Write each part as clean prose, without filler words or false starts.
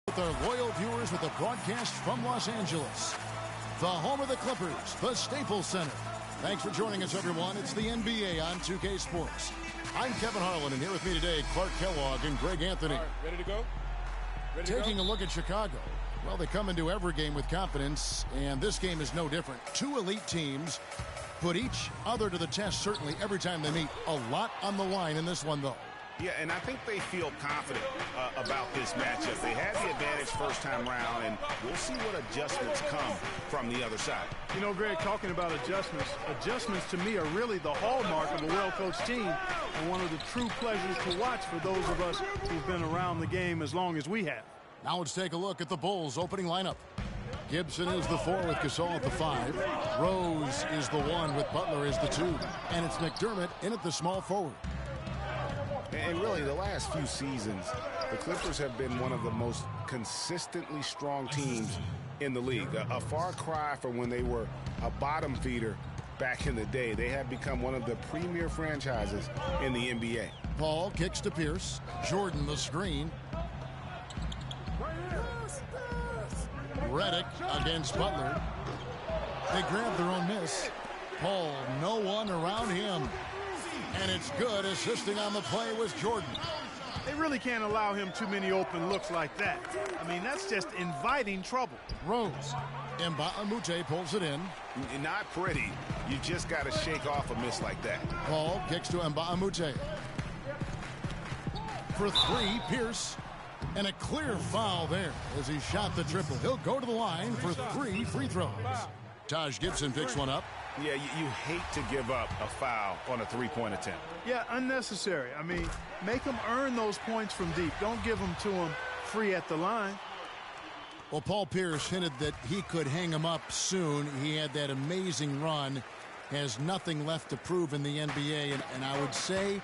With our loyal viewers with the broadcast from Los Angeles, the home of the Clippers, the Staples Center. Thanks for joining us, everyone. It's the NBA on 2K Sports. I'm Kevin Harlan, and here with me today, Clark Kellogg and Greg Anthony. All right, ready to go? Taking a look at Chicago. Well, they come into every game with confidence, and this game is no different. Two elite teams put each other to the test, certainly, every time they meet. A lot on the line in this one, though. Yeah, and I think they feel confident about this matchup. They had the advantage first time round, and we'll see what adjustments come from the other side. You know, Greg, talking about adjustments to me are really the hallmark of a well-coached team and one of the true pleasures to watch for those of us who've been around the game as long as we have. Now let's take a look at the Bulls' opening lineup. Gibson is the 4 with Gasol at the 5. Rose is the 1 with Butler as the 2. And it's McDermott in at the small forward. And really, the last few seasons, the Clippers have been one of the most consistently strong teams in the league. A far cry from when they were a bottom feeder back in the day. They have become one of the premier franchises in the NBA. Paul kicks to Pierce. Jordan the screen. Redick against Butler. They grab their own miss. Paul, no one around him. And it's good. Assisting on the play was Jordan. They really can't allow him too many open looks like that. I mean, that's just inviting trouble. Rose. Mbamute pulls it in. Not pretty. You just got to shake off a miss like that. Paul kicks to Mbamute. For 3, Pierce. And a clear foul there as he shot the triple. He'll go to the line for 3 free throws. Taj Gibson picks one up. Yeah, you hate to give up a foul on a three-point attempt. Yeah, unnecessary. I mean, make them earn those points from deep. Don't give them to them free at the line. Well, Paul Pierce hinted that he could hang him up soon. He had that amazing run. Has nothing left to prove in the NBA. And I would say,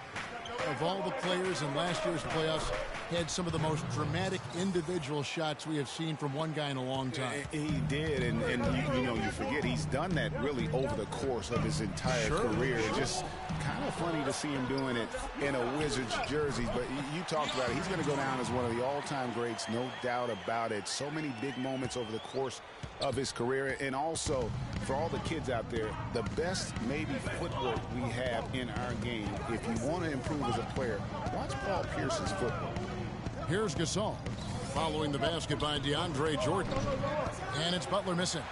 of all the players in last year's playoffs, had some of the most dramatic individual shots we have seen from one guy in a long time. He did, and you forget he's done that really over the course of his entire career. Just kind of funny to see him doing it in a Wizards jersey, but you talked about it. He's going to go down as one of the all-time greats, no doubt about it. So many big moments over the course of his career, and also for all the kids out there, the best maybe footwork we have in our game. If you want to improve as a player, watch Paul Pierce's footwork. Here's Gasol following the basket by DeAndre Jordan. And it's Butler missing.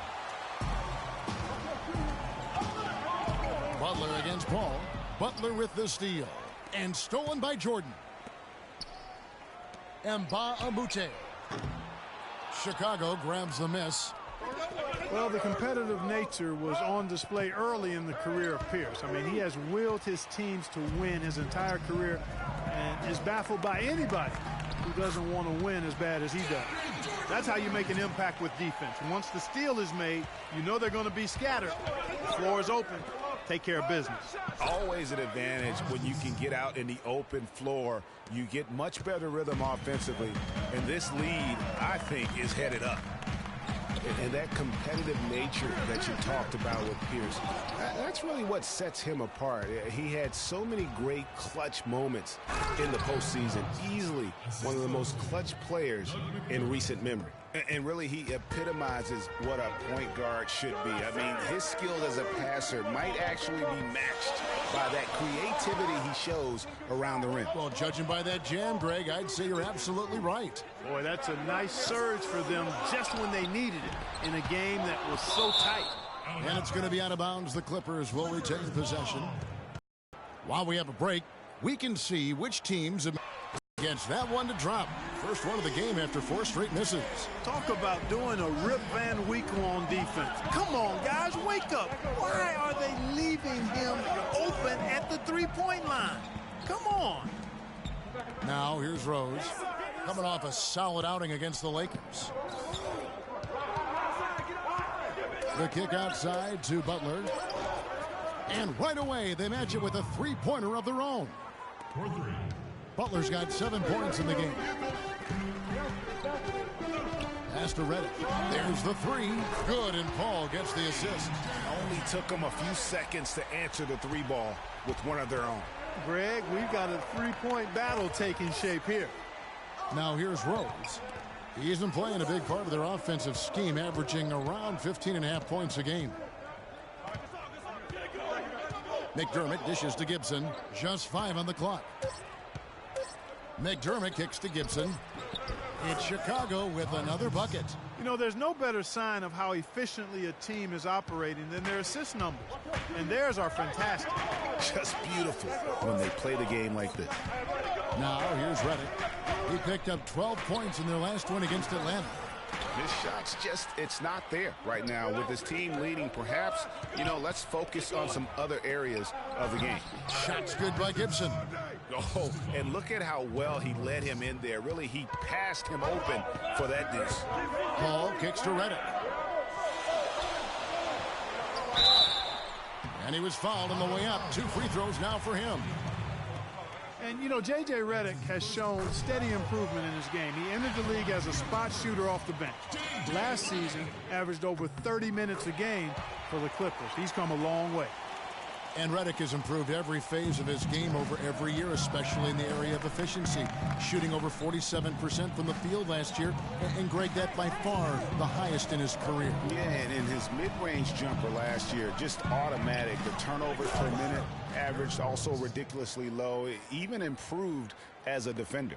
Butler against Paul. Butler with the steal. And stolen by Jordan. Mbamute. Chicago grabs the miss. Well, the competitive nature was on display early in the career of Pierce. I mean, he has willed his teams to win his entire career and is baffled by anybody who doesn't want to win as bad as he does. That's how you make an impact with defense. Once the steal is made, you know they're going to be scattered. The floor is open. Take care of business. Always an advantage when you can get out in the open floor. You get much better rhythm offensively. And this lead, I think, is headed up. And that competitive nature that you talked about with Pierce, that's really what sets him apart. He had so many great clutch moments in the postseason. Easily one of the most clutch players in recent memory. And really, he epitomizes what a point guard should be. I mean, his skill as a passer might actually be matched by that creativity he shows around the rim. Well, judging by that jam, Greg, I'd say you're absolutely right. Boy, that's a nice surge for them just when they needed it in a game that was so tight. And it's going to be out of bounds. The Clippers will retain possession. While we have a break, we can see which teams against that one to drop. First one of the game after 4 straight misses. Talk about doing a Rip Van Winkle on defense. Come on, guys, wake up. Why are they leaving him open at the three-point line? Come on. Now here's Rose, coming off a solid outing against the Lakers. The kick outside to Butler. And right away, they match it with a three-pointer of their own. Butler's got 7 points in the game. Pass to Redick. There's the 3. Good, and Paul gets the assist. Only took them a few seconds to answer the 3 ball with one of their own. Greg, we've got a 3-point battle taking shape here. Now here's Rose. He's been playing a big part of their offensive scheme, averaging around 15.5 points a game. McDermott dishes to Gibson. Just 5 on the clock. McDermott kicks to Gibson. It's Chicago with another bucket. You know, there's no better sign of how efficiently a team is operating than their assist numbers. And theirs are fantastic. Just beautiful when they play the game like this. Now here's Redick. He picked up 12 points in their last win against Atlanta. His shot's just, it's not there right now. With his team leading, perhaps, you know, let's focus on some other areas of the game. Shot's good by Gibson. Oh, and look at how well he led him in there. Really, he passed him open for that deuce. Paul kicks to Redick. And he was fouled on the way up. 2 free throws now for him. And, you know, J.J. Redick has shown steady improvement in his game. He entered the league as a spot shooter off the bench. Last season, averaged over 30 minutes a game for the Clippers. He's come a long way. And Redick has improved every phase of his game over every year, especially in the area of efficiency. Shooting over 47% from the field last year. And Greg, that by far the highest in his career. Yeah, and in his mid-range jumper last year, just automatic. The turnovers per minute averaged also ridiculously low. Even improved as a defender.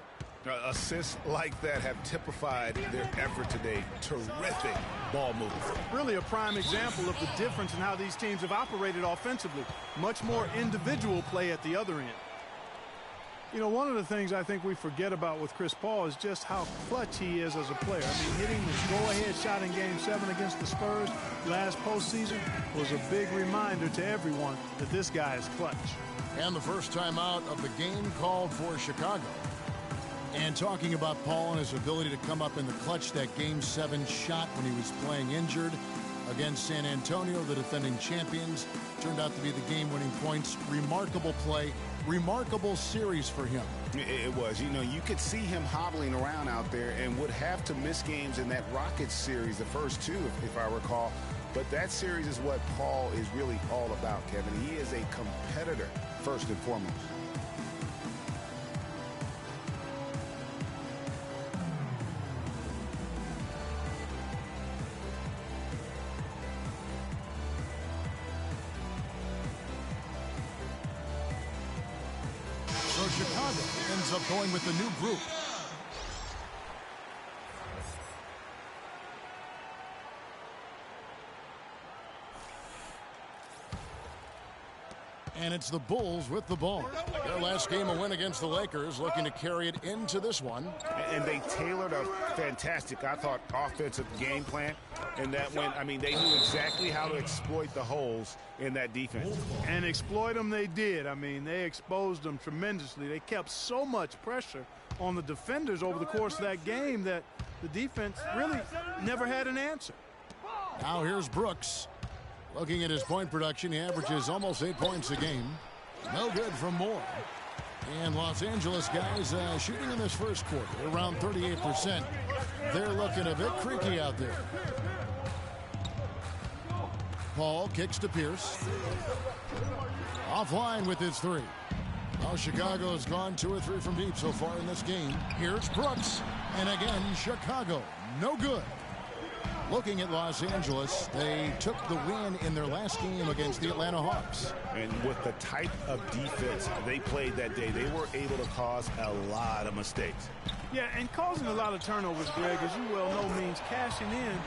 Assists like that have typified their effort today. Terrific ball movement. Really a prime example of the difference in how these teams have operated offensively. Much more individual play at the other end. You know, one of the things I think we forget about with Chris Paul is just how clutch he is as a player. I mean, hitting this go-ahead shot in Game 7 against the Spurs last postseason was a big reminder to everyone that this guy is clutch. And the first time out of the game called for Chicago. And talking about Paul and his ability to come up in the clutch, that Game 7 shot when he was playing injured against San Antonio, the defending champions, turned out to be the game-winning points. Remarkable play, remarkable series for him. It was. You know, you could see him hobbling around out there and would have to miss games in that Rockets series, the first 2, if I recall. But that series is what Paul is really all about, Kevin. He is a competitor, first and foremost. So Chicago ends up going with the new group. And it's the Bulls with the ball. Their last game, a win against the Lakers, looking to carry it into this one. And they tailored a fantastic, I thought, offensive game plan. And that went, I mean, they knew exactly how to exploit the holes in that defense. And exploit them they did. I mean, they exposed them tremendously. They kept so much pressure on the defenders over the course of that game that the defense really never had an answer. Now here's Brooks. Looking at his point production, he averages almost 8 points a game. No good from Moore. And Los Angeles guys shooting in this first quarter around 38%. They're looking a bit creaky out there. Paul kicks to Pierce. Offline with his 3. Well, Chicago has gone 2 or 3 from deep so far in this game. Here's Brooks. And again, Chicago. No good. Looking at Los Angeles, they took the win in their last game against the Atlanta Hawks. And with the type of defense they played that day, they were able to cause a lot of mistakes. Yeah, and causing a lot of turnovers, Greg, as you well know, means cashing in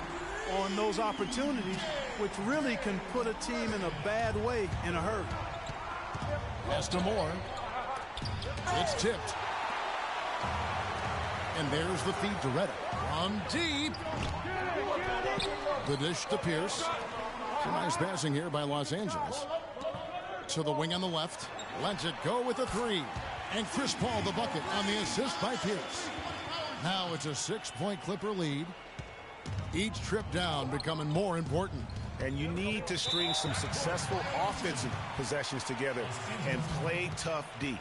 on those opportunities, which really can put a team in a bad way in a hurry. Pass to Moore. It's tipped. And there's the feed to Redick. From deep. The dish to Pierce. Some nice passing here by Los Angeles. To the wing on the left. Lets it go with the 3. And Chris Paul the bucket on the assist by Pierce. Now it's a 6-point Clipper lead. Each trip down becoming more important. And you need to string some successful offensive possessions together and play tough D.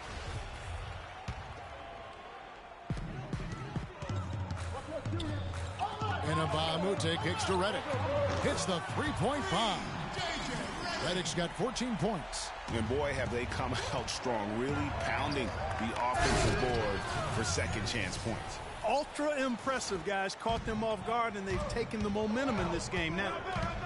And Abamute kicks to Redick. Hits the 3-point bomb. Redick's got 14 points. And boy, have they come out strong, really pounding the offensive board for second chance points. ultra impressive, guys. Caught them off guard, and they've taken the momentum in this game now.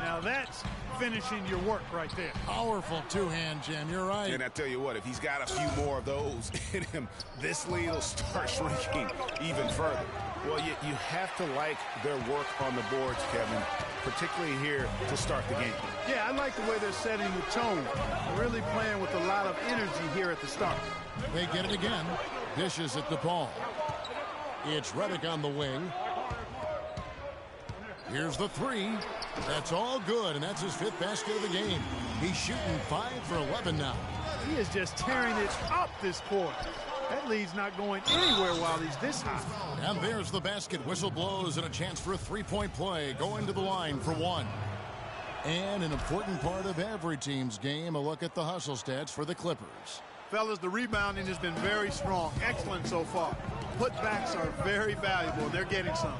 Now that's finishing your work right there. Powerful two-hand jam. You're right. And I tell you what, if he's got a few more of those in him, this lead will start shrinking even further. Well, you have to like their work on the boards, Kevin, particularly here to start the game. Yeah, I like the way they're setting the tone. Really playing with a lot of energy here at the start. They get it again. Dishes at DePaul. It's Reddick on the wing. Here's the three. That's all good, and that's his 5th basket of the game. He's shooting 5 for 11 now. He is just tearing it up this quarter. That lead's not going anywhere while he's this high. And there's the basket. Whistle blows and a chance for a three-point play. Going to the line for one. And an important part of every team's game, a look at the hustle stats for the Clippers. Fellas, the rebounding has been very strong. Excellent so far. Putbacks are very valuable. They're getting some.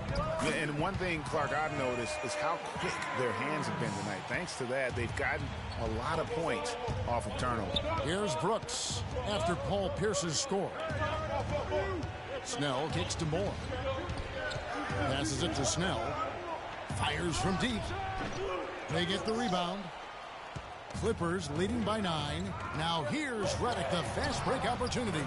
And one thing, Clark, I've noticed is how quick their hands have been tonight. Thanks to that, they've gotten a lot of points off of turnover. Here's Brooks after Paul Pierce's score. Snell kicks to Moore. Passes it to Snell. Fires from deep. They get the rebound. Clippers leading by 9. Now here's Reddick, the fast break opportunity.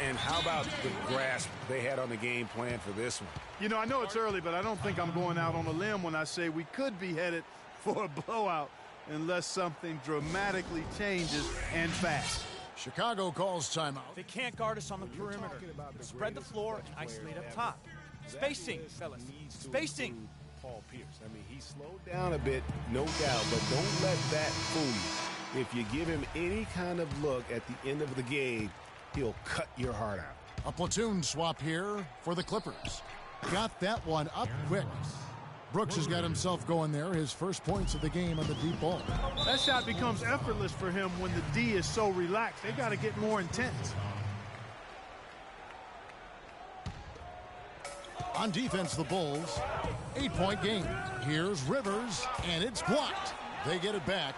And how about the grasp they had on the game plan for this one? You know, I know it's early, but I don't think I'm going out on a limb when I say we could be headed for a blowout unless something dramatically changes and fast. Chicago calls timeout. They can't guard us on the perimeter. Spread the floor and isolate up top. Spacing, fellas. Spacing. Paul Pierce. I mean, he slowed down a bit, no doubt, but don't let that fool you. If you give him any kind of look at the end of the game, he'll cut your heart out. A platoon swap here for the Clippers. Got that one up quick. Brooks has got himself going there. His first points of the game on the deep ball. That shot becomes effortless for him when the D is so relaxed. They got to get more intense. On defense, the Bulls, 8-point game. Here's Rivers, and it's blocked. They get it back.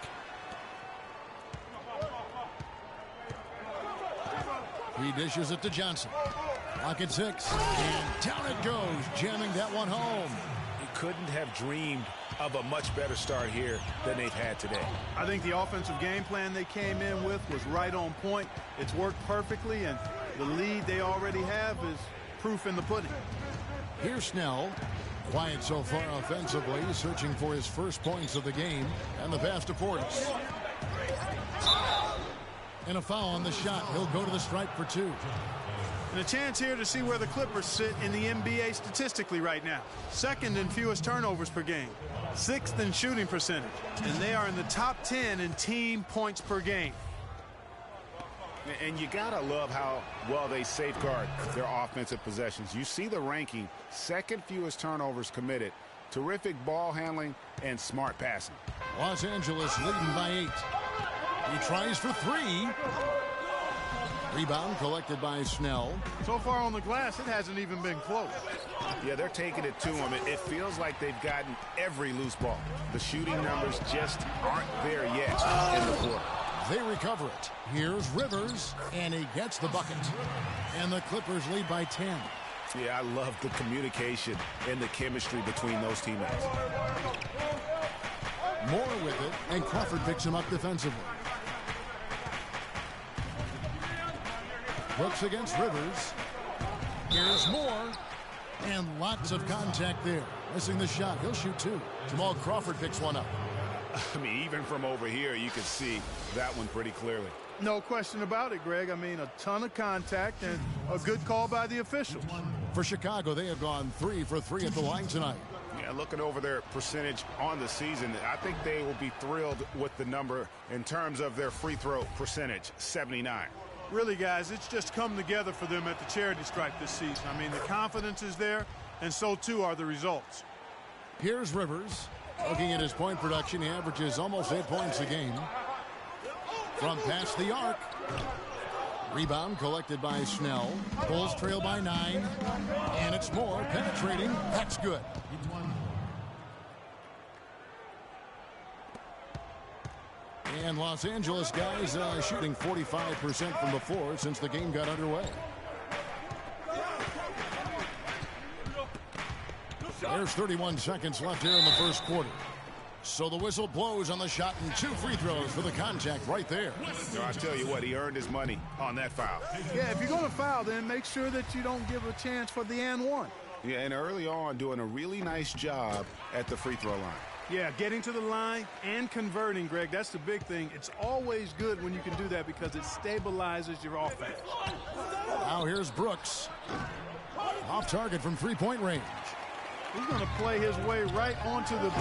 He dishes it to Johnson. Lock at 6, and down it goes, jamming that one home. He couldn't have dreamed of a much better start here than they've had today. I think the offensive game plan they came in with was right on point. It's worked perfectly, and the lead they already have is proof in the pudding. Here's Snell. Quiet so far offensively, searching for his first points of the game. And the pass to Portis. And a foul on the shot. He'll go to the stripe for 2. And a chance here to see where the Clippers sit in the NBA statistically right now. 2nd in fewest turnovers per game. 6th in shooting percentage. And they are in the top 10 in team points per game. And you gotta love how well they safeguard their offensive possessions. You see the ranking, 2nd fewest turnovers committed, terrific ball handling, and smart passing. Los Angeles leading by 8. He tries for 3. Rebound collected by Snell. So far on the glass, it hasn't even been close. Yeah, they're taking it to him. It feels like they've gotten every loose ball. The shooting numbers just aren't there yet in the quarter. They recover it. Here's Rivers, and he gets the bucket. And the Clippers lead by 10. Yeah, I love the communication and the chemistry between those teammates. Moore with it, and Crawford picks him up defensively. Brooks against Rivers. Here's Moore, and lots of contact there. Missing the shot. He'll shoot 2. Jamal Crawford picks one up. I mean, even from over here, you can see that one pretty clearly. No question about it, Greg. I mean, a ton of contact and a good call by the officials. For Chicago, they have gone 3 for 3 at the line tonight. Yeah, looking over their percentage on the season, I think they will be thrilled with the number in terms of their free throw percentage, 79. Really, guys, it's just come together for them at the charity stripe this season. I mean, the confidence is there, and so too are the results. Here's Rivers. Looking at his point production, he averages almost 8 points a game. From past the arc. Rebound collected by Snell. Bulls trail by 9. And it's Moore penetrating. That's good. And Los Angeles guys shooting 45% from the floor since the game got underway. There's 31 seconds left here in the first quarter. So the whistle blows on the shot and 2 free throws for the contact right there. So I tell you what, he earned his money on that foul. Yeah, if you're going to foul, then make sure that you don't give a chance for the and one. Yeah, and early on doing a really nice job at the free throw line. Yeah, getting to the line and converting, Greg, that's the big thing. It's always good when you can do that because it stabilizes your offense. Now here's Brooks. Off target from three-point range. He's going to play his way right onto the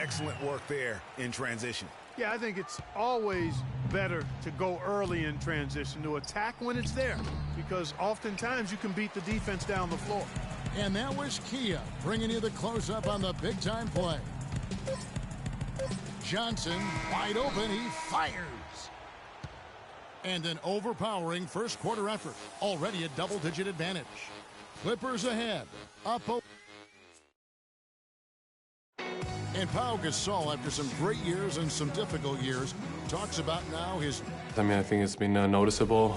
Excellent work there in transition. Yeah, I think it's always better to go early in transition, to attack when it's there, because oftentimes you can beat the defense down the floor. And that was Kia bringing you the close-up on the big-time play. Johnson wide open. He fires. And an overpowering first-quarter effort. Already a double-digit advantage. Clippers ahead. Up. And Pau Gasol, after some great years and some difficult years, talks about now his... I think it's been noticeable.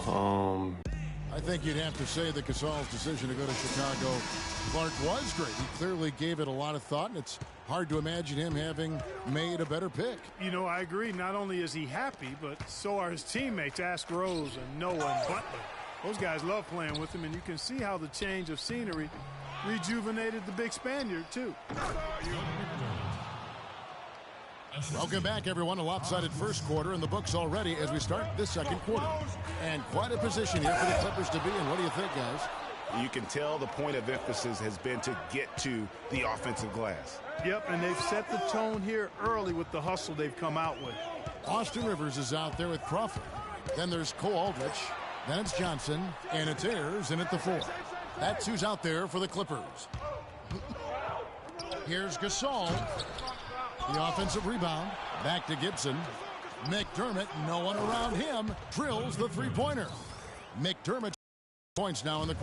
I think you'd have to say that Gasol's decision to go to Chicago, Clark, was great. He clearly gave it a lot of thought, and it's hard to imagine him having made a better pick. You know, I agree. Not only is he happy, but so are his teammates, Ask Rose and Noah and Butler. Those guys love playing with him, and you can see how the change of scenery rejuvenated the big Spaniard, too. Welcome back, everyone. A lopsided first quarter in the books already as we start this second quarter. And quite a position here for the Clippers to be in. What do you think, guys? You can tell the point of emphasis has been to get to the offensive glass. Yep, and they've set the tone here early with the hustle they've come out with. Austin Rivers is out there with Crawford. Then there's Cole Aldrich. Then it's Johnson. And it's Ayers in at the 4. That's who's out there for the Clippers. Here's Gasol. The offensive rebound. Back to Gibson. McDermott, no one around him, drills the three-pointer. McDermott points now in the